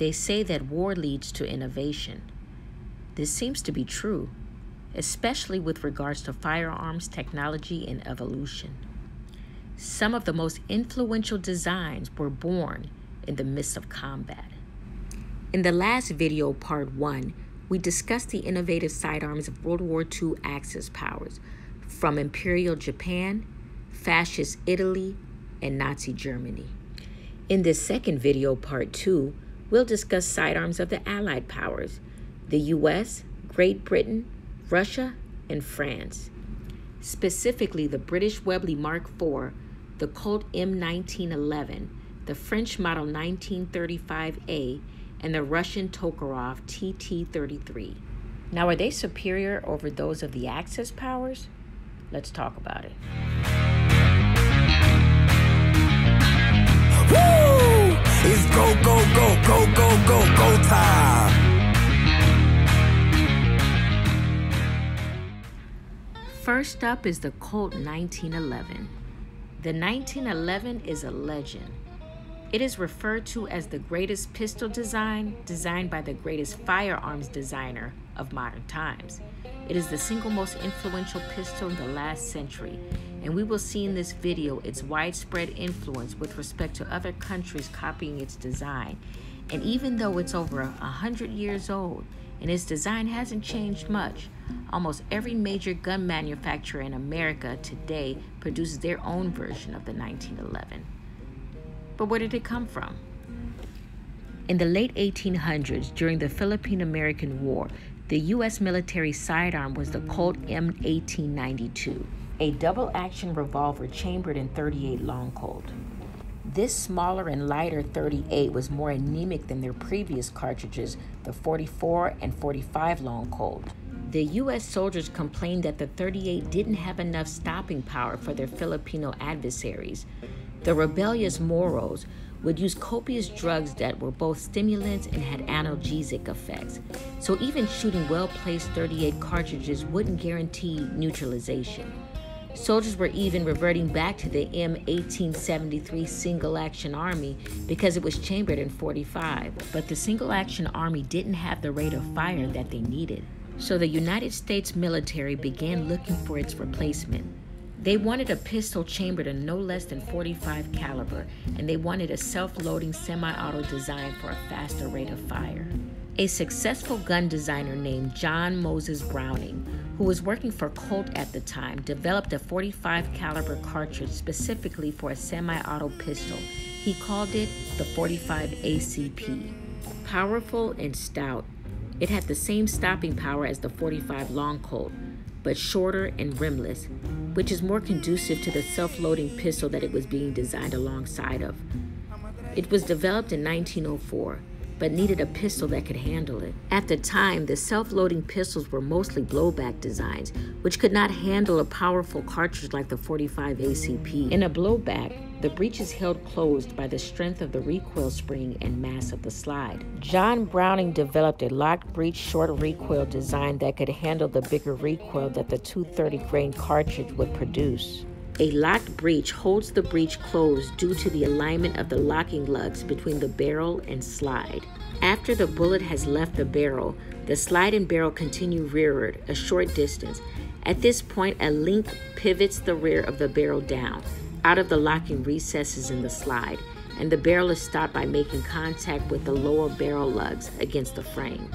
They say that war leads to innovation. This seems to be true, especially with regards to firearms technology and evolution. Some of the most influential designs were born in the midst of combat. In the last video, part 1, we discussed the innovative sidearms of World War II Axis powers from Imperial Japan, Fascist Italy, and Nazi Germany. In this second video, part 2, we'll discuss sidearms of the Allied powers, the US, Great Britain, Russia, and France. Specifically, the British Webley Mk IV, the Colt M1911, the French model 1935A, and the Russian Tokarev TT. Now, are they superior over those of the Axis powers? Let's talk about it. Woo! It's go, go, go, go, go, go, go time. First up is the Colt 1911. The 1911 is a legend. It is referred to as the greatest pistol design designed by the greatest firearms designer of modern times. It is the single most influential pistol in the last century, and we will see in this video its widespread influence with respect to other countries copying its design. And even though it's over 100 years old and its design hasn't changed much, almost every major gun manufacturer in America today produces their own version of the 1911. But where did it come from? In the late 1800s, during the Philippine-American War, the U.S. military sidearm was the Colt M 1892, a double-action revolver chambered in .38 long Colt. This smaller and lighter .38 was more anemic than their previous cartridges, the .44 and .45 long Colt. The U.S. soldiers complained that the .38 didn't have enough stopping power for their Filipino adversaries. The rebellious Moros would use copious drugs that were both stimulants and had analgesic effects. So even shooting well-placed .38 cartridges wouldn't guarantee neutralization. Soldiers were even reverting back to the M 1873 single-action army because it was chambered in .45. But the single-action army didn't have the rate of fire that they needed. So the United States military began looking for its replacement. They wanted a pistol chambered in no less than .45 caliber, and they wanted a self-loading semi-auto design for a faster rate of fire. A successful gun designer named John Moses Browning, who was working for Colt at the time, developed a .45 caliber cartridge specifically for a semi-auto pistol. He called it the .45 ACP. Powerful and stout, it had the same stopping power as the .45 long Colt, but shorter and rimless, which is more conducive to the self-loading pistol that it was being designed alongside of. It was developed in 1904, but needed a pistol that could handle it. At the time, the self-loading pistols were mostly blowback designs, which could not handle a powerful cartridge like the .45 ACP. In a blowback, the breech is held closed by the strength of the recoil spring and mass of the slide. John Browning developed a locked breech short recoil design that could handle the bigger recoil that the 230 grain cartridge would produce. A locked breech holds the breech closed due to the alignment of the locking lugs between the barrel and slide. After the bullet has left the barrel, the slide and barrel continue rearward a short distance. At this point, a link pivots the rear of the barrel down, out of the locking recesses in the slide, and the barrel is stopped by making contact with the lower barrel lugs against the frame.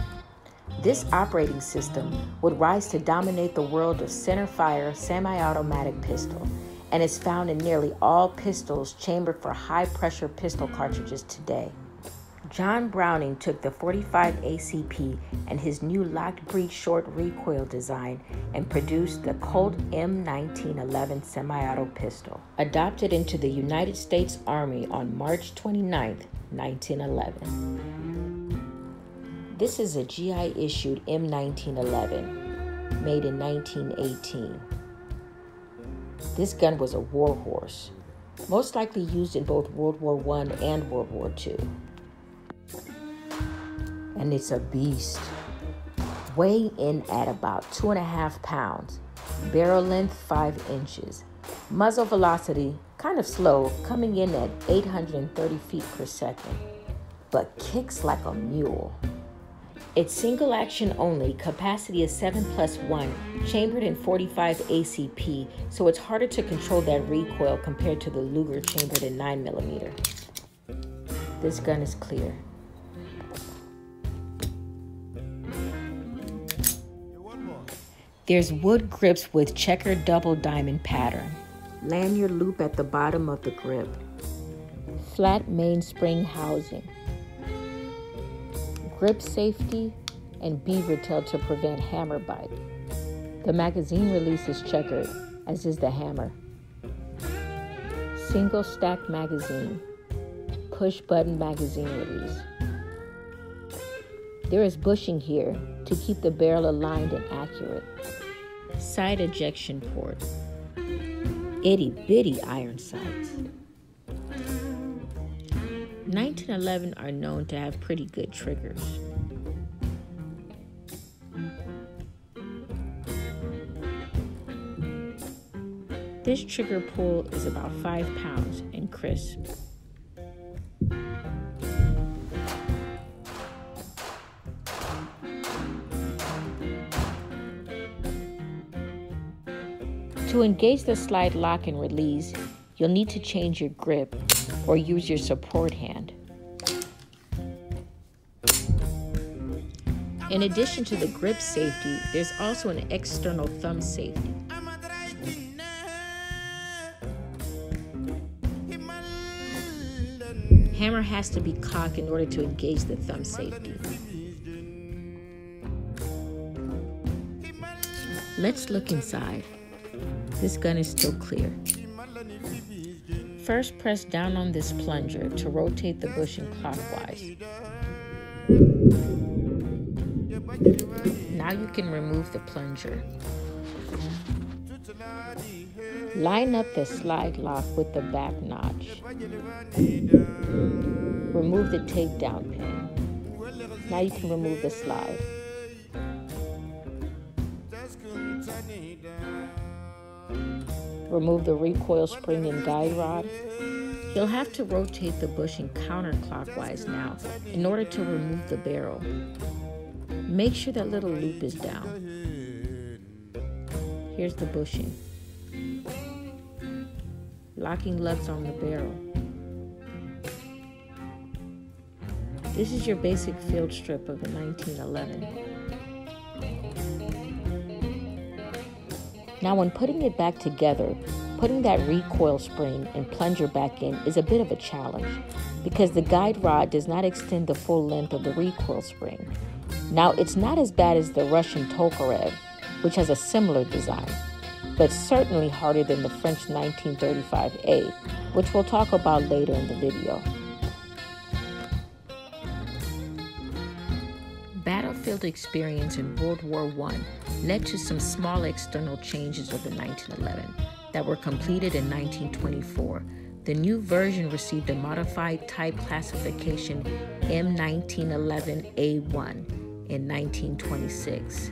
This operating system would rise to dominate the world of center-fire semi-automatic pistol, and is found in nearly all pistols chambered for high-pressure pistol cartridges today. John Browning took the .45 ACP and his new locked breech short recoil design and produced the Colt M1911 semi-auto pistol, adopted into the United States Army on March 29, 1911. This is a GI-issued M1911, made in 1918. This gun was a warhorse, most likely used in both World War I and World War II. And it's a beast. Weighing in at about 2.5 pounds, barrel length 5 inches, muzzle velocity kind of slow, coming in at 830 feet per second. but kicks like a mule. It's single action only, capacity is 7+1, chambered in 45 ACP, so it's harder to control that recoil compared to the Luger chambered in 9mm. This gun is clear. There's wood grips with checkered double diamond pattern. Lanyard loop at the bottom of the grip. Flat mainspring housing. Grip safety and beaver tail to prevent hammer bite. The magazine release is checkered, as is the hammer. Single stack magazine. Push button magazine release. There is bushing here to keep the barrel aligned and accurate. Side ejection port. Itty bitty iron sights. 1911 are known to have pretty good triggers. This trigger pull is about 5 pounds and crisp. To engage the slide lock and release, you'll need to change your grip or use your support hand. In addition to the grip safety, there's also an external thumb safety. Hammer has to be cocked in order to engage the thumb safety. Let's look inside. This gun is still clear. First, press down on this plunger to rotate the bushing clockwise. Now you can remove the plunger. Line up the slide lock with the back notch. Remove the takedown pin. Now you can remove the slide. Remove the recoil spring and guide rod. You'll have to rotate the bushing counterclockwise now in order to remove the barrel. Make sure that little loop is down. Here's the bushing. Locking lugs on the barrel. This is your basic field strip of the 1911. Now when putting it back together, putting that recoil spring and plunger back in is a bit of a challenge because the guide rod does not extend the full length of the recoil spring. Now it's not as bad as the Russian Tokarev, which has a similar design, but certainly harder than the French 1935A, which we'll talk about later in the video. Battlefield experience in World War I led to some small external changes of the 1911 that were completed in 1924. The new version received a modified type classification M1911A1 in 1926.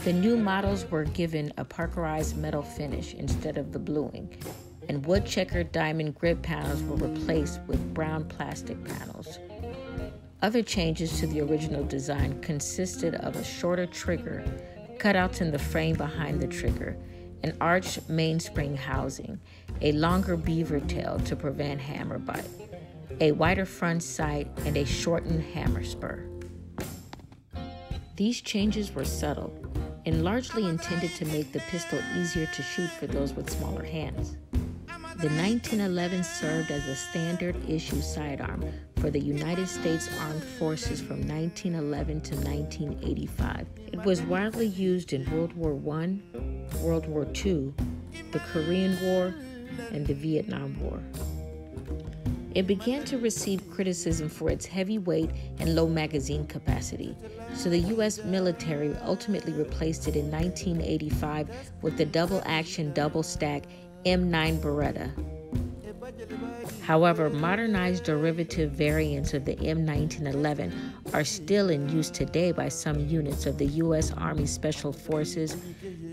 The new models were given a parkerized metal finish instead of the bluing, and wood checkered diamond grip panels were replaced with brown plastic panels. Other changes to the original design consisted of a shorter trigger, cutouts in the frame behind the trigger, an arched mainspring housing, a longer beaver tail to prevent hammer bite, a wider front sight, and a shortened hammer spur. These changes were subtle and largely intended to make the pistol easier to shoot for those with smaller hands. The 1911 served as a standard issue sidearm for the United States Armed Forces from 1911 to 1985. It was widely used in World War I, World War II, the Korean War, and the Vietnam War. It began to receive criticism for its heavy weight and low magazine capacity, so the U.S. military ultimately replaced it in 1985 with the double-action, double-stack M9 Beretta. However, modernized derivative variants of the M1911 are still in use today by some units of the U.S. Army Special Forces,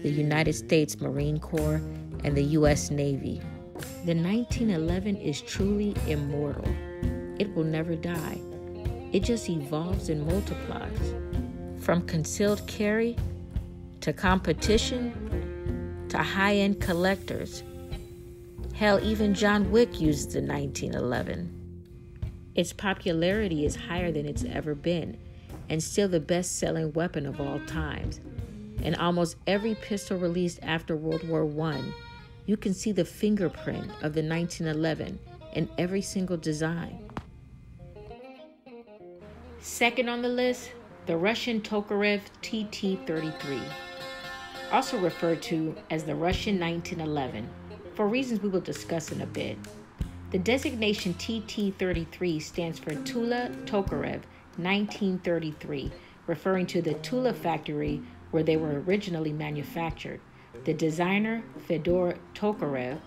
the United States Marine Corps, and the U.S. Navy. The 1911 is truly immortal. it will never die. It just evolves and multiplies. From concealed carry to competition to high-end collectors. Hell, even John Wick used the 1911. Its popularity is higher than it's ever been, and still the best-selling weapon of all times. In almost every pistol released after World War I, you can see the fingerprint of the 1911 in every single design. Second on the list, the Russian Tokarev TT-33, also referred to as the Russian 1911, for reasons we will discuss in a bit. The designation TT-33 stands for Tula Tokarev 1933, referring to the Tula factory where they were originally manufactured, the designer Fedor Tokarev,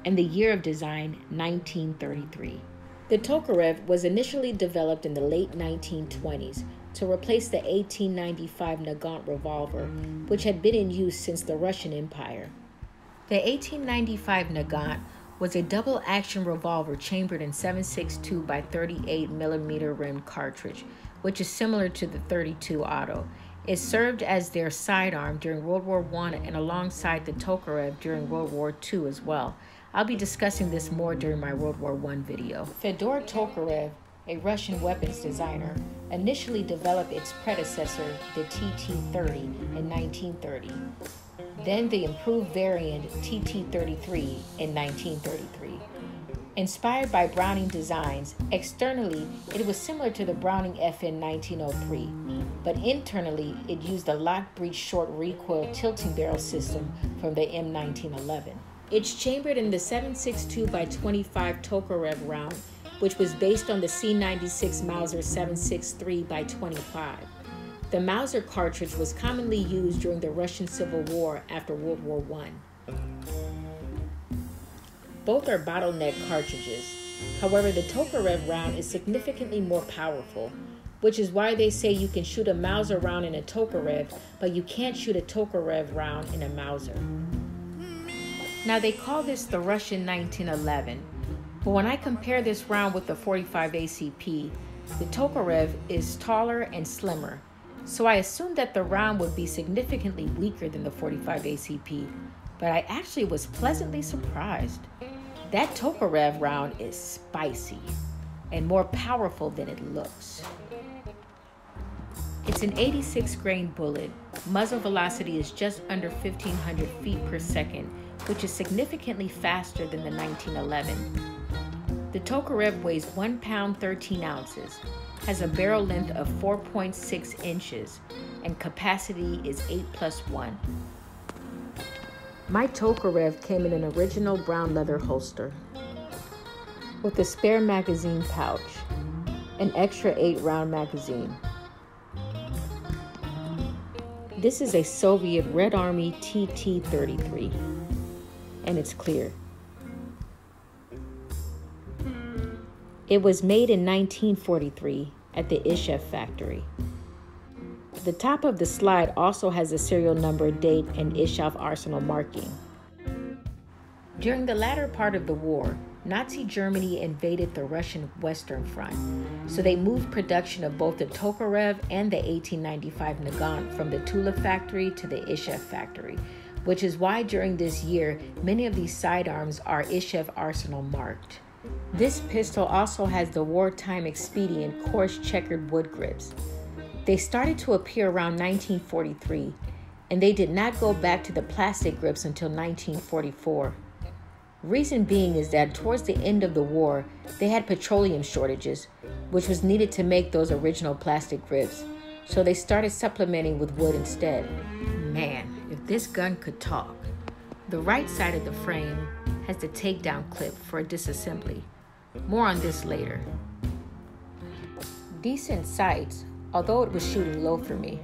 and the year of design 1933. The Tokarev was initially developed in the late 1920s to replace the 1895 Nagant revolver, which had been in use since the Russian Empire. The 1895 Nagant was a double-action revolver chambered in 7.62 by 38 millimeter rimmed cartridge, which is similar to the .32 Auto. It served as their sidearm during World War I and alongside the Tokarev during World War II as well. I'll be discussing this more during my World War I video. Fedor Tokarev, a Russian weapons designer, initially developed its predecessor, the TT-30, in 1930. Then the improved variant TT-33 in 1933. Inspired by Browning designs, externally it was similar to the Browning FN 1903, but internally it used a lock breech short recoil tilting barrel system from the M1911. It's chambered in the 7.62 by 25 Tokarev round, which was based on the C96 Mauser 7.63 by 25. The Mauser cartridge was commonly used during the Russian Civil War after World War I. Both are bottleneck cartridges. However, the Tokarev round is significantly more powerful, which is why they say you can shoot a Mauser round in a Tokarev, but you can't shoot a Tokarev round in a Mauser. Now, they call this the Russian 1911, but when I compare this round with the 45 ACP, the Tokarev is taller and slimmer, so I assumed that the round would be significantly weaker than the 45 ACP, but I actually was pleasantly surprised. That Tokarev round is spicy and more powerful than it looks. It's an 86 grain bullet. Muzzle velocity is just under 1,500 feet per second, which is significantly faster than the 1911. The Tokarev weighs 1 pound 13 ounces, has a barrel length of 4.6 inches, and capacity is 8+1. My Tokarev came in an original brown leather holster with a spare magazine pouch, an extra 8-round magazine. This is a Soviet Red Army TT-33, and it's clear. It was made in 1943 at the Ishev factory. The top of the slide also has the serial number, date, and Ishev arsenal marking. During the latter part of the war, Nazi Germany invaded the Russian Western Front, so they moved production of both the Tokarev and the 1895 Nagant from the Tula factory to the Ishev factory, which is why during this year, many of these sidearms are Ishev arsenal marked. This pistol also has the wartime expedient coarse checkered wood grips. They started to appear around 1943, and they did not go back to the plastic grips until 1944. Reason being is that towards the end of the war, they had petroleum shortages, which was needed to make those original plastic grips, so they started supplementing with wood instead. Man, if this gun could talk. The right side of the frame has the takedown clip for a disassembly. More on this later. Decent sights, although it was shooting low for me.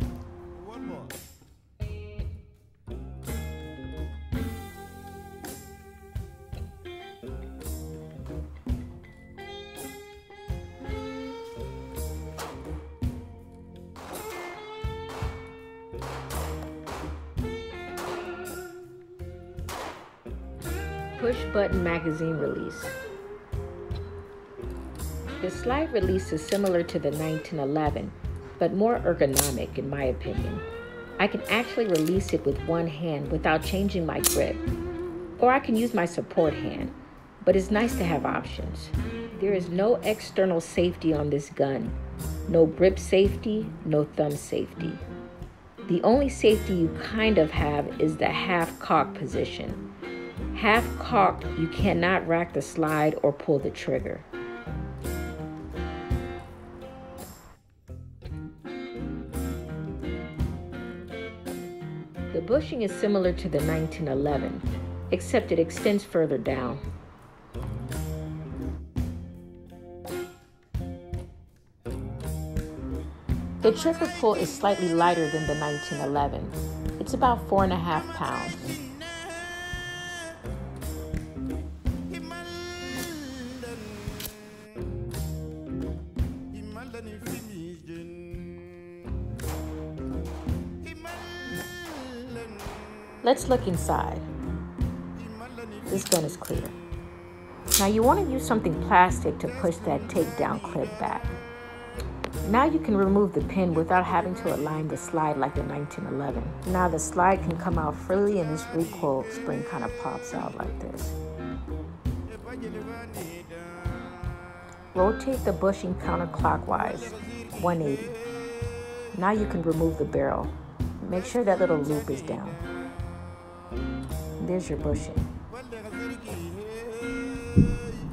Push button magazine release. The slide release is similar to the 1911, but more ergonomic in my opinion. I can actually release it with one hand without changing my grip, or I can use my support hand, but it's nice to have options. There is no external safety on this gun, no grip safety, no thumb safety. The only safety you kind of have is the half-cocked position. Half-cocked, you cannot rack the slide or pull the trigger. The bushing is similar to the 1911, except it extends further down. The trigger pull is slightly lighter than the 1911. It's about 4.5 pounds. Let's look inside. This gun is clear. Now you want to use something plastic to push that takedown clip back. Now you can remove the pin without having to align the slide like the 1911. Now the slide can come out freely and this recoil spring kind of pops out like this. Rotate the bushing counterclockwise, 180. Now you can remove the barrel. Make sure that little loop is down. There's your bushing.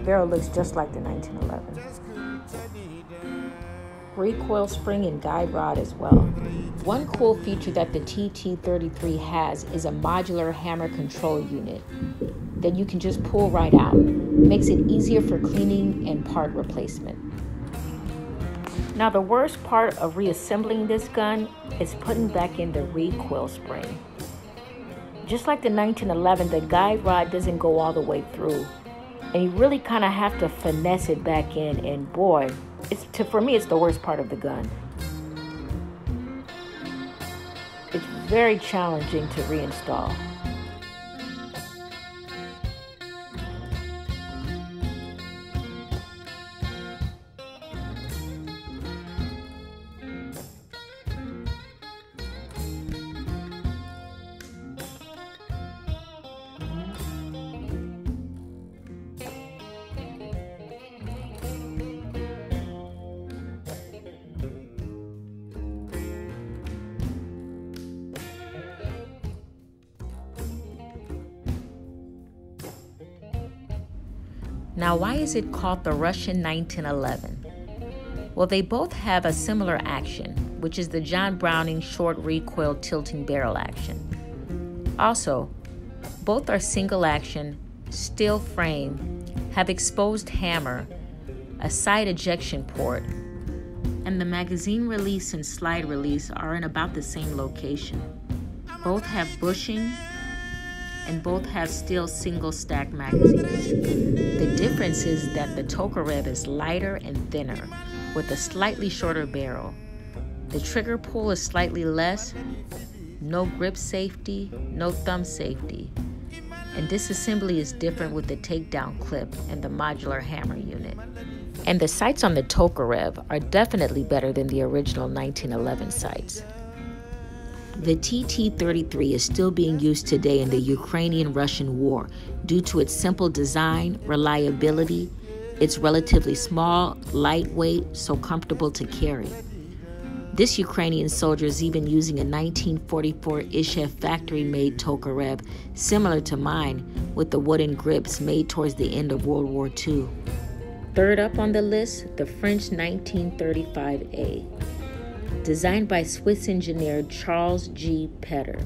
Barrel looks just like the 1911. Recoil spring and guide rod as well. One cool feature that the TT33 has is a modular hammer control unit that you can just pull right out. Makes it easier for cleaning and part replacement. Now the worst part of reassembling this gun is putting back in the recoil spring. Just like the 1911, the guide rod doesn't go all the way through, and you really kind of have to finesse it back in, and boy, for me, it's the worst part of the gun. It's very challenging to reinstall. Now, why is it called the Russian 1911? Well, they both have a similar action, which is the John Browning short recoil tilting barrel action. Also, both are single action, steel frame, have exposed hammer, a side ejection port, and the magazine release and slide release are in about the same location. Both have bushing, and both have steel single stack magazines. The difference is that the Tokarev is lighter and thinner with a slightly shorter barrel. The trigger pull is slightly less, no grip safety, no thumb safety. And disassembly is different with the takedown clip and the modular hammer unit. And the sights on the Tokarev are definitely better than the original 1911 sights. The TT-33 is still being used today in the Ukrainian-Russian war due to its simple design, reliability. It's relatively small, lightweight, so comfortable to carry. This Ukrainian soldier is even using a 1944 Ishev factory-made Tokarev, similar to mine, with the wooden grips made towards the end of World War II. Third up on the list, the French 1935A. Designed by Swiss engineer Charles G. Petter.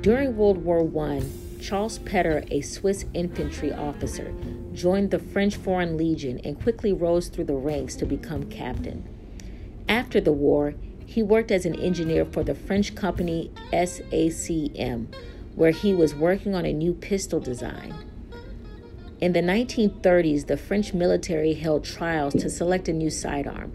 During World War I, Charles Petter, a Swiss infantry officer, joined the French Foreign Legion and quickly rose through the ranks to become captain. After the war, he worked as an engineer for the French company SACM, where he was working on a new pistol design. In the 1930s, the French military held trials to select a new sidearm.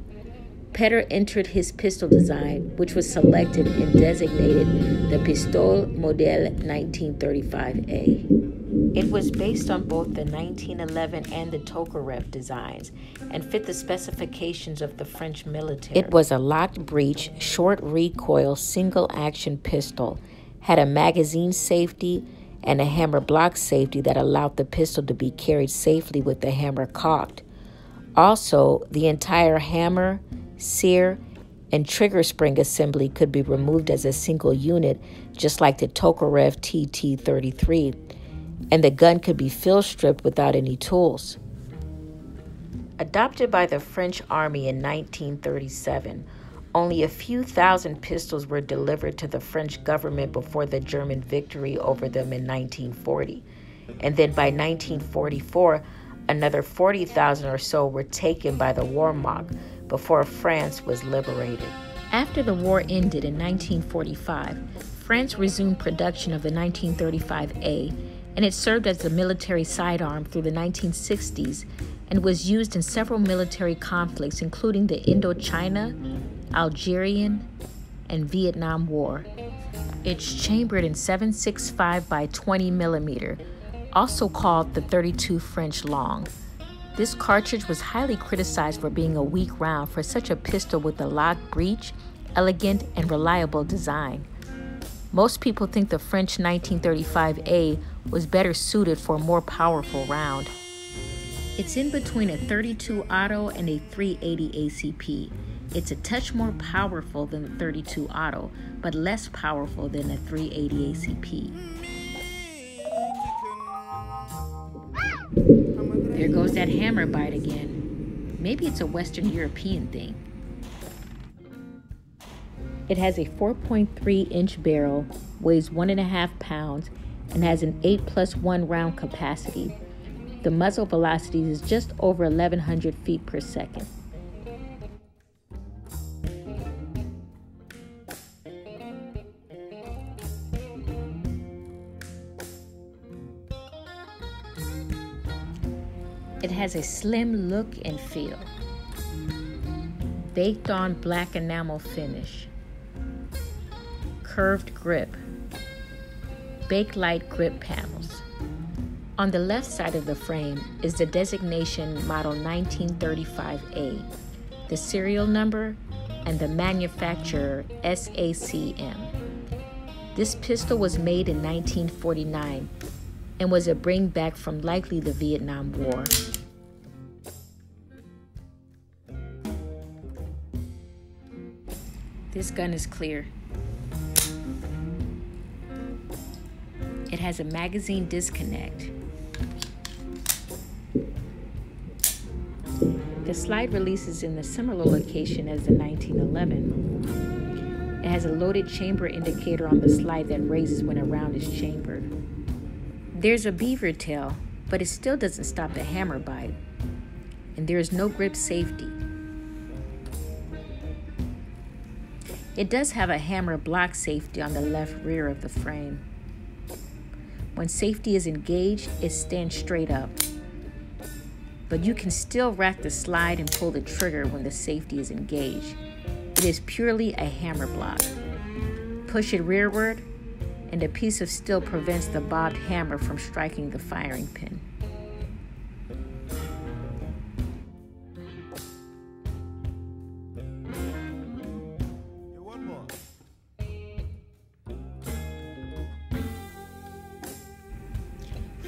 Petter entered his pistol design, which was selected and designated the Pistole Modèle 1935A. It was based on both the 1911 and the Tokarev designs and fit the specifications of the French military. It was a locked breech, short recoil, single-action pistol, had a magazine safety and a hammer block safety that allowed the pistol to be carried safely with the hammer cocked. Also, the entire hammer, sear, and trigger spring assembly could be removed as a single unit, just like the Tokarev TT 33, and the gun could be field stripped without any tools. Adopted by the French Army in 1937, only a few thousand pistols were delivered to the French government before the German victory over them in 1940. And then by 1944, another 40,000 or so were taken by the Wehrmacht before France was liberated. After the war ended in 1945, France resumed production of the 1935A, and it served as the military sidearm through the 1960s and was used in several military conflicts, including the Indochina, Algerian, and Vietnam War. It's chambered in 7.65 by 20 millimeter, also called the 32 French long. This cartridge was highly criticized for being a weak round for such a pistol with a locked breech, elegant and reliable design. Most people think the French 1935A was better suited for a more powerful round. It's in between a 32 auto and a 380 ACP. It's a touch more powerful than the 32 auto, but less powerful than a 380 ACP. There goes that hammer bite again. Maybe it's a Western European thing. It has a 4.3-inch barrel, weighs 1.5 pounds, and has an 8+1 round capacity. The muzzle velocity is just over 1,100 feet per second. It has a slim look and feel. Baked on black enamel finish. Curved grip. Bakelite grip panels. On the left side of the frame is the designation model 1935A, the serial number, and the manufacturer SACM. This pistol was made in 1949 and was a bringback from likely the Vietnam War. This gun is clear. It has a magazine disconnect. The slide releases in a similar location as the 1911. It has a loaded chamber indicator on the slide that raises when a round is chambered. There's a beaver tail, but it still doesn't stop the hammer bite. And there is no grip safety. It does have a hammer block safety on the left rear of the frame. When safety is engaged, it stands straight up. But you can still rack the slide and pull the trigger when the safety is engaged. It is purely a hammer block. Push it rearward, and a piece of steel prevents the bobbed hammer from striking the firing pin.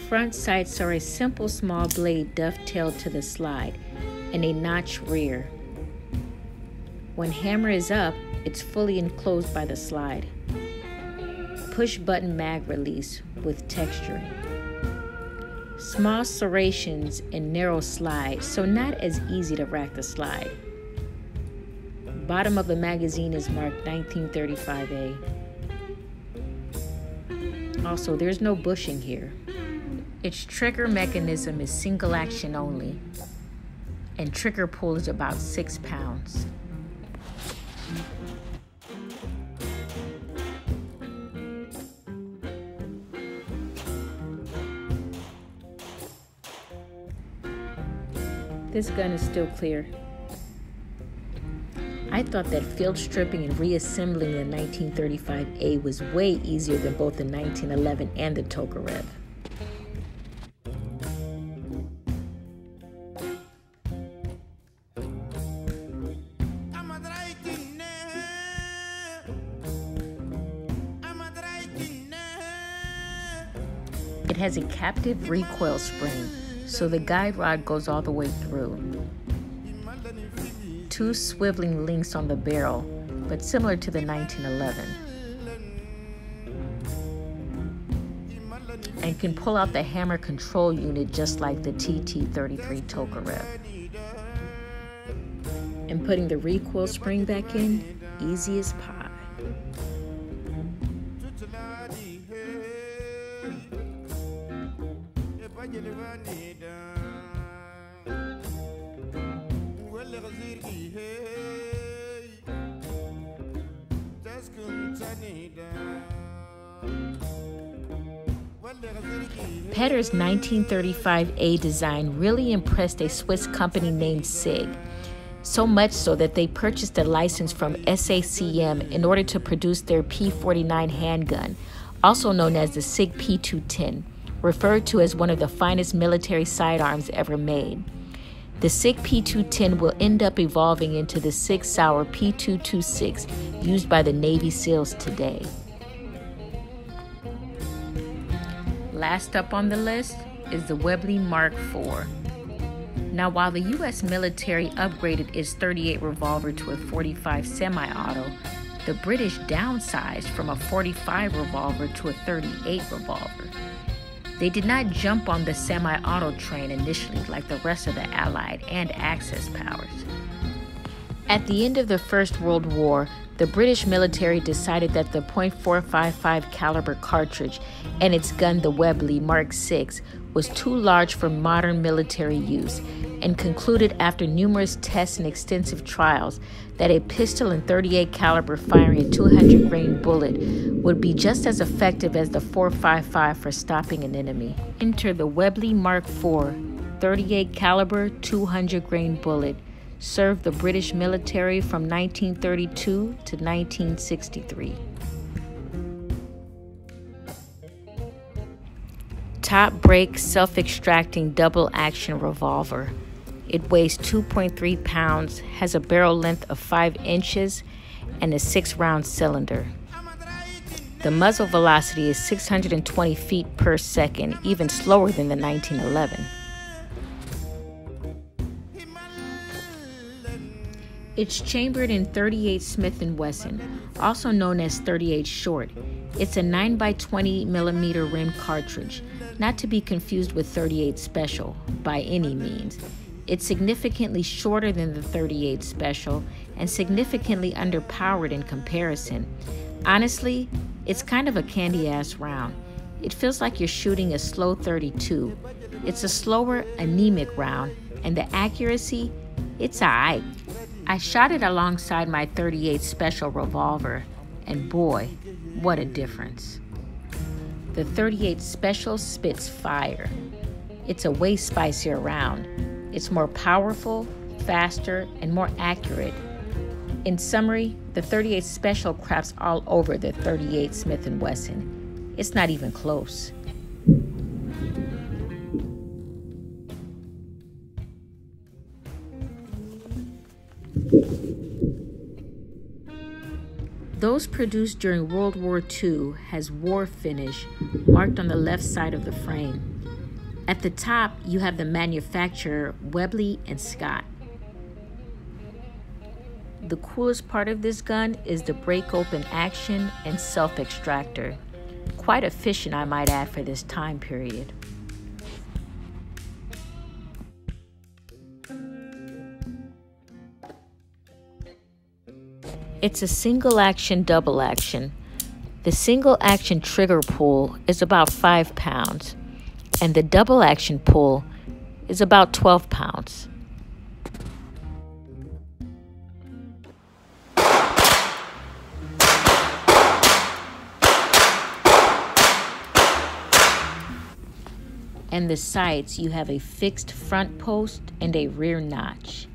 Front sights are a simple small blade dovetailed to the slide and a notch rear. When hammer is up, it's fully enclosed by the slide. Push button mag release with texturing. Small serrations and narrow slide, so not as easy to rack the slide. Bottom of the magazine is marked 1935A. Also, there's no bushing here. Its trigger mechanism is single action only, and trigger pull is about 6 pounds. This gun is still clear. I thought that field stripping and reassembling the 1935A was way easier than both the 1911 and the Tokarev. It has a captive recoil spring, so the guide rod goes all the way through. 2 swiveling links on the barrel, but similar to the 1911. And can pull out the hammer control unit just like the TT-33 Tokarev. And putting the recoil spring back in, easy as pie. Petter's 1935A design really impressed a Swiss company named SIG, so much so that they purchased a license from SACM in order to produce their P49 handgun, also known as the SIG P210, referred to as one of the finest military sidearms ever made. The SIG P210 will end up evolving into the SIG Sauer P226 used by the Navy SEALs today. Last up on the list is the Webley Mk IV. Now, while the U.S. military upgraded its .38 revolver to a .45 semi-auto, the British downsized from a .45 revolver to a .38 revolver. They did not jump on the semi-auto train initially like the rest of the Allied and Axis powers. At the end of the First World War, the British military decided that the .455 caliber cartridge and its gun, the Webley Mk IV, was too large for modern military use, and concluded after numerous tests and extensive trials that a pistol and .38 caliber firing a 200 grain bullet would be just as effective as the .455 for stopping an enemy. Enter the Webley Mk IV .38 caliber 200 grain bullet. Served the British military from 1932 to 1963. Top break self-extracting double action revolver. It weighs 2.3 pounds, has a barrel length of 5 inches, and a 6-round cylinder. The muzzle velocity is 620 feet per second, even slower than the 1911. It's chambered in .38 Smith & Wesson, also known as .38 Short. It's a 9x20 millimeter rim cartridge, not to be confused with .38 Special by any means. It's significantly shorter than the .38 Special and significantly underpowered in comparison. Honestly, it's kind of a candy-ass round. It feels like you're shooting a slow .32. It's a slower, anemic round, and the accuracy, it's aight. I shot it alongside my .38 Special revolver, and boy, what a difference. The .38 Special spits fire. It's a way spicier round. It's more powerful, faster, and more accurate. In summary, the .38 Special craps all over the .38 Smith & Wesson. It's not even close. Those produced during World War II has war finish marked on the left side of the frame. At the top, you have the manufacturer Webley and Scott. The coolest part of this gun is the break-open action and self-extractor. Quite efficient, I might add, for this time period. It's a single action, double action. The single action trigger pull is about 5 pounds, and the double action pull is about 12 pounds. And the sights, you have a fixed front post and a rear notch,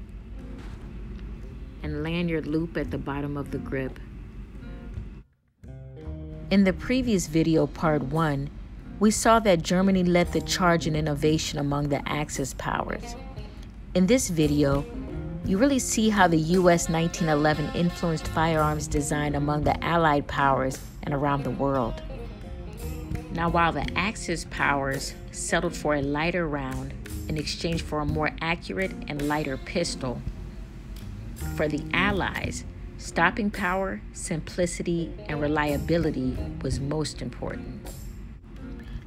and lanyard loop at the bottom of the grip. In the previous video, part 1, we saw that Germany led the charge in innovation among the Axis powers. In this video, you really see how the US 1911 influenced firearms design among the Allied powers and around the world. Now, while the Axis powers settled for a lighter round in exchange for a more accurate and lighter pistol, for the Allies, stopping power, simplicity, and reliability was most important.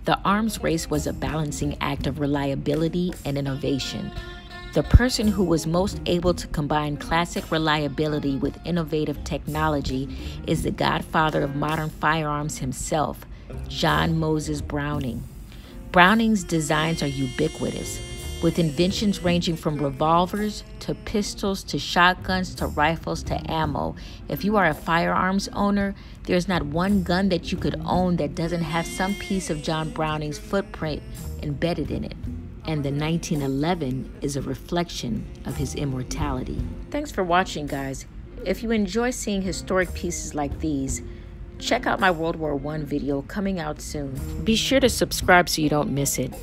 The arms race was a balancing act of reliability and innovation. The person who was most able to combine classic reliability with innovative technology is the godfather of modern firearms himself, John Moses Browning. Browning's designs are ubiquitous, with inventions ranging from revolvers to pistols to shotguns to rifles to ammo. If you are a firearms owner, there's not one gun that you could own that doesn't have some piece of John Browning's footprint embedded in it. And the 1911 is a reflection of his immortality. Thanks for watching, guys. If you enjoy seeing historic pieces like these, check out my World War I video coming out soon. Be sure to subscribe so you don't miss it.